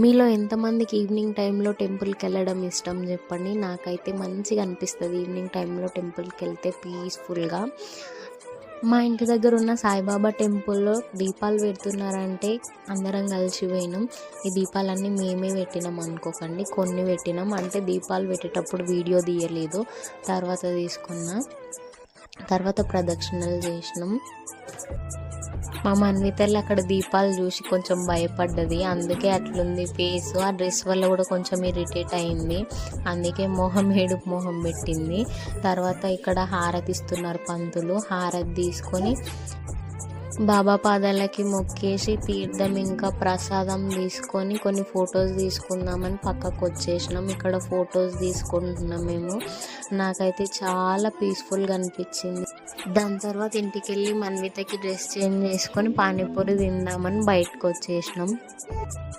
మీలో ఎంతమందికి ఈవినింగ్ టైంలో టెంపుల్కి వెళ్ళడం ఇష్టం చెప్పండి. నాకైతే మంచిగా అనిపిస్తుంది ఈవినింగ్ టైంలో టెంపుల్కి వెళ్తే పీస్ఫుల్గా. మా ఇంటి దగ్గర ఉన్న సాయిబాబా టెంపుల్లో దీపాలు పెడుతున్నారంటే అందరం కలిసి పోయినాం. ఈ దీపాలన్నీ మేమే పెట్టినాం అనుకోకండి, కొన్ని పెట్టినాం. అంటే దీపాలు పెట్టేటప్పుడు వీడియో తీయలేదు, తర్వాత తీసుకున్నా. తర్వాత ప్రదక్షిణలు చేసినాం. మా మన్వితల్లి అక్కడ దీపాలు చూసి కొంచెం భయపడ్డది, అందుకే అట్లుంది ఫేస్. ఆ డ్రెస్ వల్ల కూడా కొంచెం ఇరిటేట్ అయింది, అందుకే మొహం ఏడుపు మొహం పెట్టింది. తర్వాత ఇక్కడ హారతి ఇస్తున్నారు పంతులు. హారతి తీసుకొని బాబా పాదాలకి మొక్కేసి తీర్థం ఇంకా ప్రసాదం తీసుకొని కొన్ని ఫొటోస్ తీసుకుందామని పక్కకు వచ్చేసినాం. ఇక్కడ ఫొటోస్ తీసుకుంటున్నాం మేము. నాకైతే చాలా పీస్ఫుల్గా అనిపించింది. దాని తర్వాత ఇంటికి వెళ్ళి మన్వితకి డ్రెస్ చేంజ్ చేసుకొని పానీపూరి తిందామని బయటకు వచ్చేసినాం.